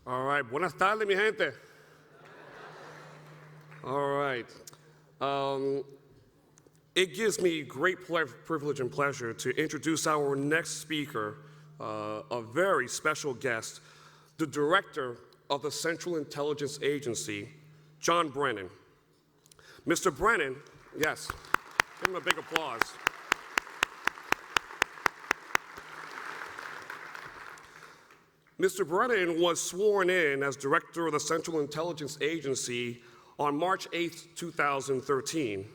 All right, buenas tardes, mi gente. All right. It gives me great privilege and pleasure to introduce our next speaker, a very special guest, the director of the Central Intelligence Agency, John Brennan. Mr. Brennan, yes, give him a big applause. Mr. Brennan was sworn in as director of the Central Intelligence Agency on March 8, 2013.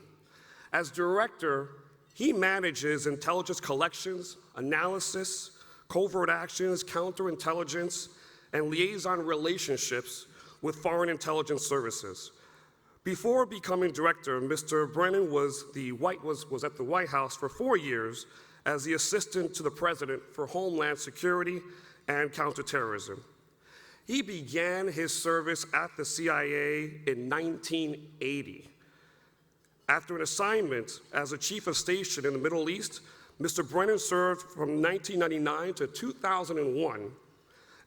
As director, he manages intelligence collections, analysis, covert actions, counterintelligence, and liaison relationships with foreign intelligence services. Before becoming director, Mr. Brennan was at the White House for 4 years as the assistant to the president for Homeland Security and counterterrorism. He began his service at the CIA in 1980. After an assignment as a chief of station in the Middle East, Mr. Brennan served from 1999 to 2001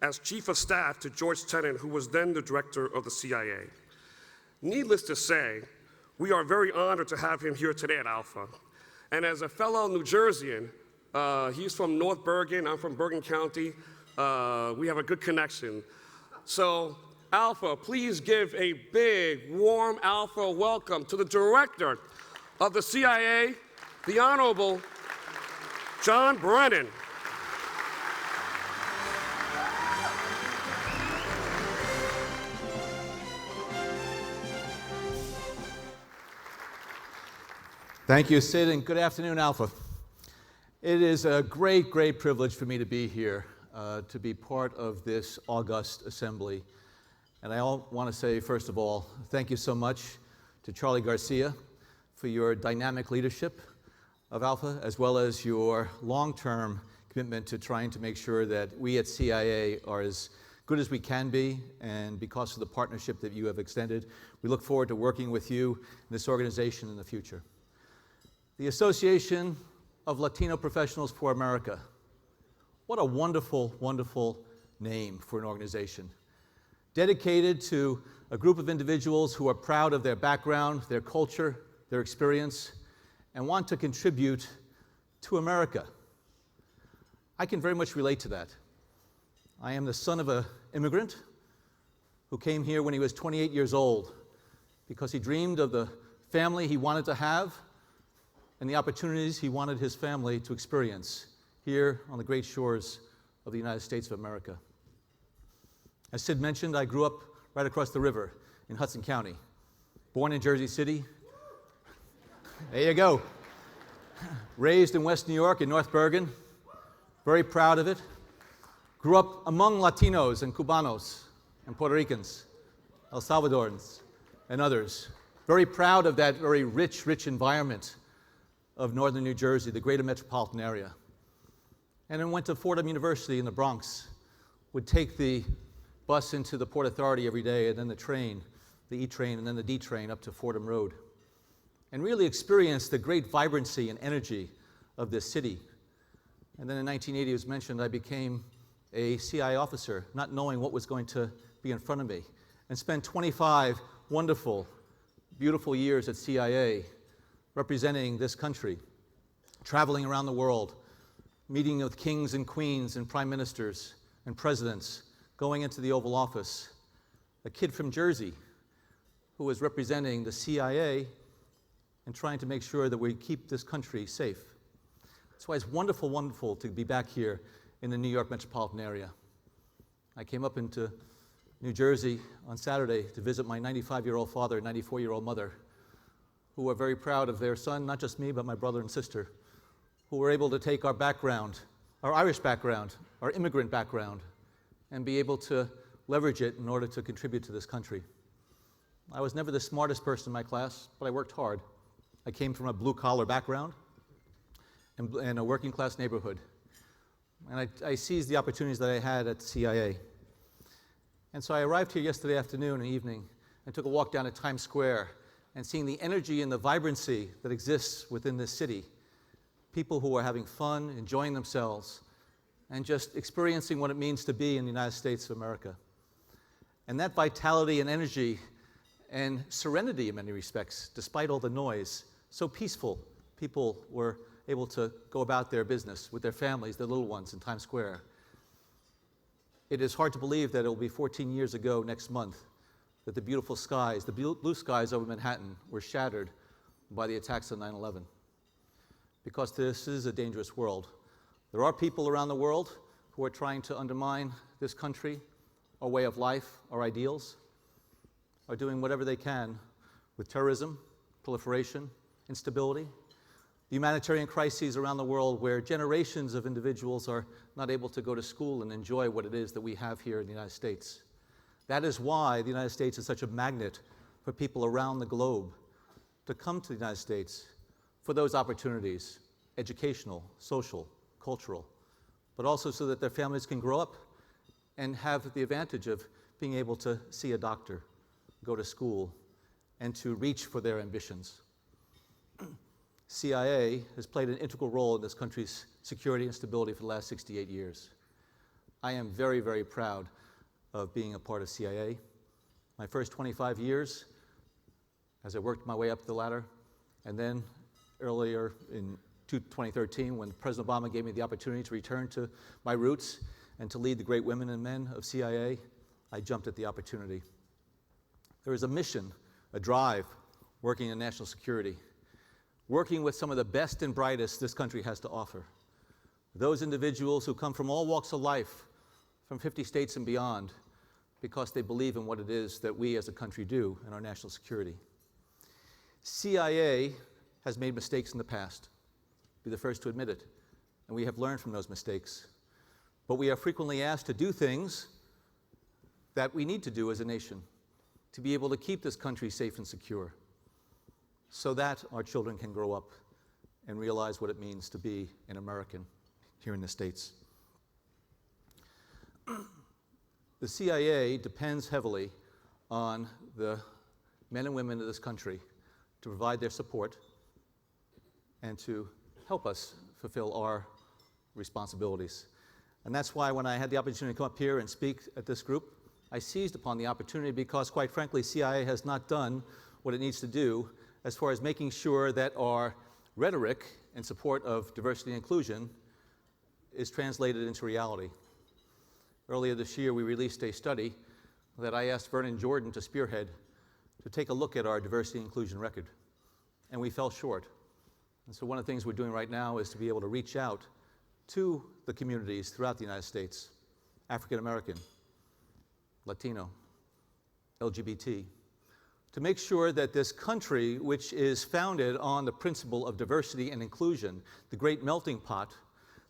as chief of staff to George Tenet, who was then the director of the CIA. Needless to say, we are very honored to have him here today at ALPFA. And as a fellow New Jerseyan, he's from North Bergen, I'm from Bergen County. We have a good connection. So, ALPFA, please give a big, warm ALPFA welcome to the director of the CIA, the Honorable John Brennan. Thank you, Sid, and good afternoon, ALPFA. It is a great, great privilege for me to be here, to be part of this august assembly. And I want to say, first of all, thank you so much to Charlie Garcia for your dynamic leadership of ALPFA, as well as your long-term commitment to trying to make sure that we at CIA are as good as we can be, and because of the partnership that you have extended, we look forward to working with you in this organization in the future. The Association of Latino Professionals for America. What a wonderful, wonderful name for an organization. Dedicated to a group of individuals who are proud of their background, their culture, their experience, and want to contribute to America. I can very much relate to that. I am the son of an immigrant who came here when he was 28 years old because he dreamed of the family he wanted to have and the opportunities he wanted his family to experience here on the great shores of the United States of America. As Sid mentioned, I grew up right across the river in Hudson County. Born in Jersey City. There you go. Raised in West New York in North Bergen. Very proud of it. Grew up among Latinos and Cubanos and Puerto Ricans, El Salvadorans, and others. Very proud of that very rich, rich environment of northern New Jersey, the greater metropolitan area. And then went to Fordham University in the Bronx. Would take the bus into the Port Authority every day, and then the train, the E train, and then the D train up to Fordham Road. And really experienced the great vibrancy and energy of this city. And then in 1980, as mentioned, I became a CIA officer, not knowing what was going to be in front of me, and spent 25 wonderful, beautiful years at CIA, representing this country, traveling around the world, meeting with kings and queens and prime ministers and presidents, going into the Oval Office, a kid from Jersey who was representing the CIA and trying to make sure that we keep this country safe. That's why it's wonderful, wonderful to be back here in the New York metropolitan area. I came up into New Jersey on Saturday to visit my 95-year-old father and 94-year-old mother, who were very proud of their son, not just me, but my brother and sister, who were able to take our background, our Irish background, our immigrant background, and be able to leverage it in order to contribute to this country. I was never the smartest person in my class, but I worked hard. I came from a blue-collar background and a working-class neighborhood. And I seized the opportunities that I had at CIA. And so I arrived here yesterday afternoon and evening and took a walk down to Times Square, and seeing the energy and the vibrancy that exists within this city, people who are having fun, enjoying themselves, and just experiencing what it means to be in the United States of America. And that vitality and energy and serenity in many respects, despite all the noise, so peaceful. People were able to go about their business with their families, their little ones in Times Square. It is hard to believe that it will be 14 years ago next month that the beautiful skies, the blue skies over Manhattan, were shattered by the attacks on 9/11. Because this is a dangerous world. There are people around the world who are trying to undermine this country, our way of life, our ideals, are doing whatever they can with terrorism, proliferation, instability, the humanitarian crises around the world where generations of individuals are not able to go to school and enjoy what it is that we have here in the United States. That is why the United States is such a magnet for people around the globe to come to the United States for those opportunities, educational, social, cultural, but also so that their families can grow up and have the advantage of being able to see a doctor, go to school, and to reach for their ambitions. CIA has played an integral role in this country's security and stability for the last 68 years. I am very, very proud of being a part of CIA. My first 25 years, as I worked my way up the ladder, and then earlier in 2013, when President Obama gave me the opportunity to return to my roots and to lead the great women and men of CIA, I jumped at the opportunity. There is a mission, a drive, working in national security, working with some of the best and brightest this country has to offer. Those individuals who come from all walks of life, from 50 states and beyond, because they believe in what it is that we as a country do in our national security. CIA has made mistakes in the past. Be the first to admit it. And we have learned from those mistakes. But we are frequently asked to do things that we need to do as a nation to be able to keep this country safe and secure so that our children can grow up and realize what it means to be an American here in the States. The CIA depends heavily on the men and women of this country to provide their support and to help us fulfill our responsibilities. And that's why when I had the opportunity to come up here and speak at this group, I seized upon the opportunity because, quite frankly, CIA has not done what it needs to do as far as making sure that our rhetoric in support of diversity and inclusion is translated into reality. Earlier this year, we released a study that I asked Brennan to spearhead to take a look at our diversity and inclusion record, and we fell short. And so one of the things we're doing right now is to be able to reach out to the communities throughout the United States, African American, Latino, LGBT, to make sure that this country, which is founded on the principle of diversity and inclusion, the great melting pot,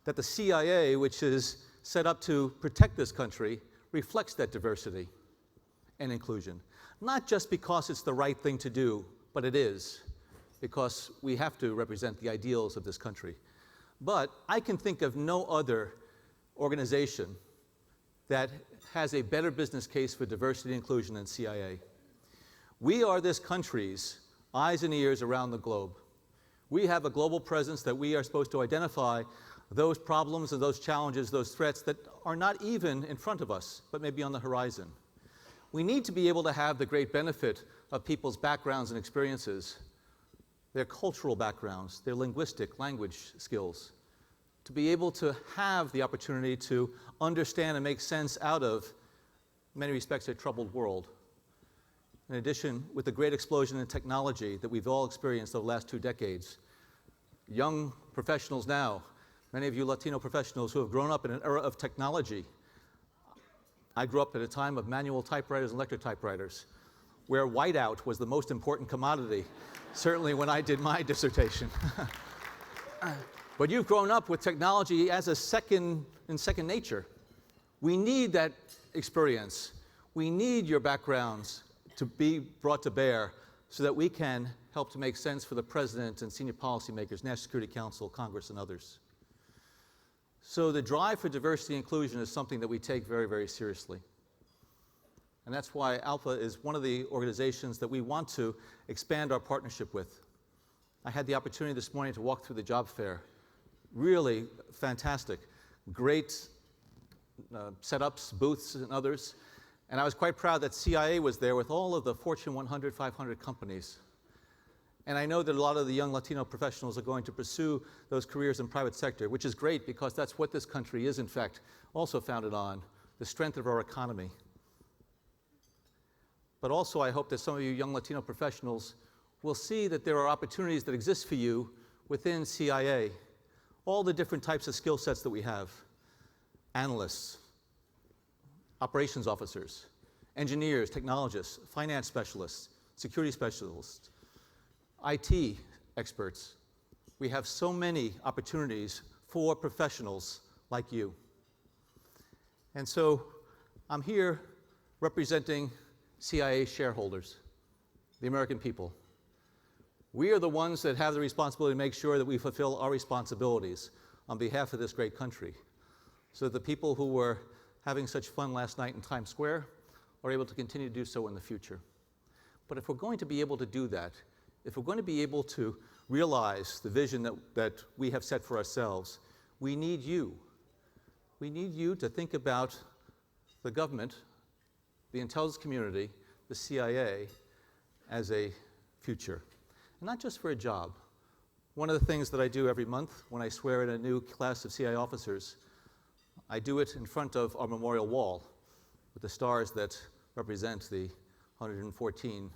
that the CIA, which is set up to protect this country, reflects that diversity and inclusion. Not just because it's the right thing to do, but it is, because we have to represent the ideals of this country. But I can think of no other organization that has a better business case for diversity and inclusion than CIA. We are this country's eyes and ears around the globe. We have a global presence that we are supposed to identify those problems and those challenges, those threats that are not even in front of us, but maybe on the horizon. We need to be able to have the great benefit of people's backgrounds and experiences, their cultural backgrounds, their linguistic language skills, to be able to have the opportunity to understand and make sense out of, in many respects, a troubled world. In addition, with the great explosion in technology that we've all experienced over the last 2 decades, young professionals now, many of you Latino professionals who have grown up in an era of technology. I grew up at a time of manual typewriters and electric typewriters, where whiteout was the most important commodity, certainly when I did my dissertation. But you've grown up with technology as a second nature. We need that experience. We need your backgrounds to be brought to bear so that we can help to make sense for the President and senior policymakers, National Security Council, Congress, and others. So the drive for diversity and inclusion is something that we take very, very seriously. And that's why ALPFA is one of the organizations that we want to expand our partnership with. I had the opportunity this morning to walk through the job fair. Really fantastic. Great setups, booths, and others. And I was quite proud that CIA was there with all of the Fortune 100, 500 companies. And I know that a lot of the young Latino professionals are going to pursue those careers in private sector, which is great because that's what this country is, in fact, also founded on, the strength of our economy. But also I hope that some of you young Latino professionals will see that there are opportunities that exist for you within CIA, all the different types of skill sets that we have: analysts, operations officers, engineers, technologists, finance specialists, security specialists, IT experts. We have so many opportunities for professionals like you. And so I'm here representing CIA shareholders, the American people. We are the ones that have the responsibility to make sure that we fulfill our responsibilities on behalf of this great country, so that the people who were having such fun last night in Times Square are able to continue to do so in the future. But if we're going to be able to do that, if we're going to be able to realize the vision that we have set for ourselves, we need you. We need you to think about the government, the intelligence community, the CIA, as a future. And not just for a job. One of the things that I do every month when I swear in a new class of CIA officers, I do it in front of our memorial wall with the stars that represent the 114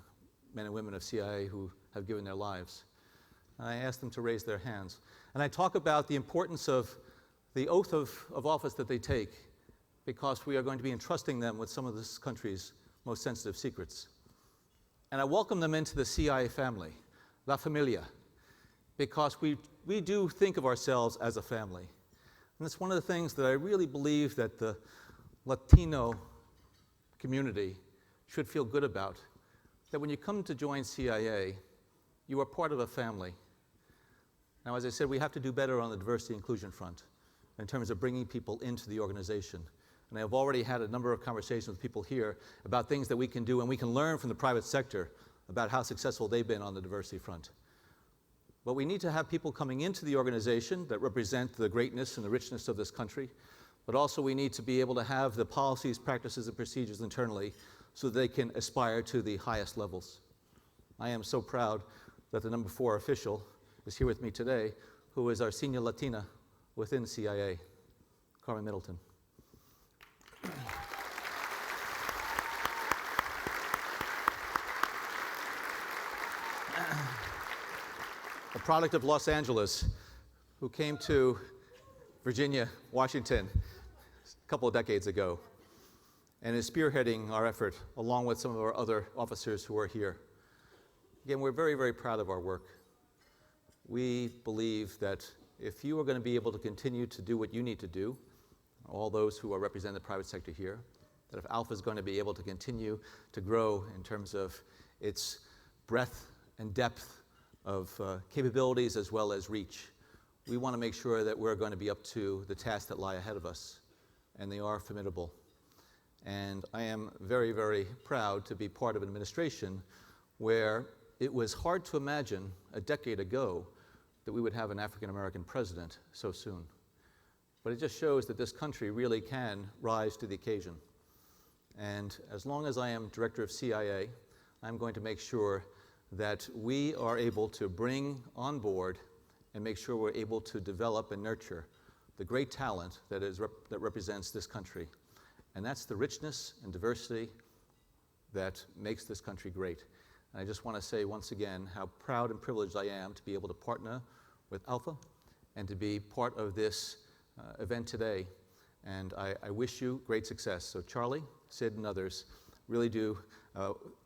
men and women of CIA who have given their lives. And I ask them to raise their hands. And I talk about the importance of the oath of office that they take, because we are going to be entrusting them with some of this country's most sensitive secrets. And I welcome them into the CIA family, La Familia, because we do think of ourselves as a family. And it's one of the things that I really believe that the Latino community should feel good about, that when you come to join CIA, you are part of a family. Now, as I said, we have to do better on the diversity inclusion front in terms of bringing people into the organization. And I've already had a number of conversations with people here about things that we can do, and we can learn from the private sector about how successful they've been on the diversity front. But we need to have people coming into the organization that represent the greatness and the richness of this country, but also we need to be able to have the policies, practices, and procedures internally so that they can aspire to the highest levels. I am so proud that the number 4 official is here with me today, who is our senior Latina within CIA, Carmen Middleton. A product of Los Angeles, who came to Virginia, Washington, a couple of decades ago, and is spearheading our effort along with some of our other officers who are here. Again, we're very, very proud of our work. We believe that if you are going to be able to continue to do what you need to do, all those who are representing the private sector here, that if ALPFA is going to be able to continue to grow in terms of its breadth and depth of capabilities as well as reach, we want to make sure that we're going to be up to the tasks that lie ahead of us, and they are formidable. And I am very, very proud to be part of an administration where it was hard to imagine a decade ago that we would have an African-American president so soon. But it just shows that this country really can rise to the occasion. And as long as I am director of CIA, I'm going to make sure that we are able to bring on board and make sure we're able to develop and nurture the great talent that represents this country. And that's the richness and diversity that makes this country great. And I just want to say once again how proud and privileged I am to be able to partner with ALPFA and to be part of this event today. And I wish you great success. So Charlie, Sid, and others really do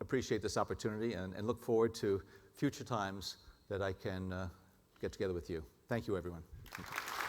appreciate this opportunity and look forward to future times that I can get together with you. Thank you, everyone. Thank you.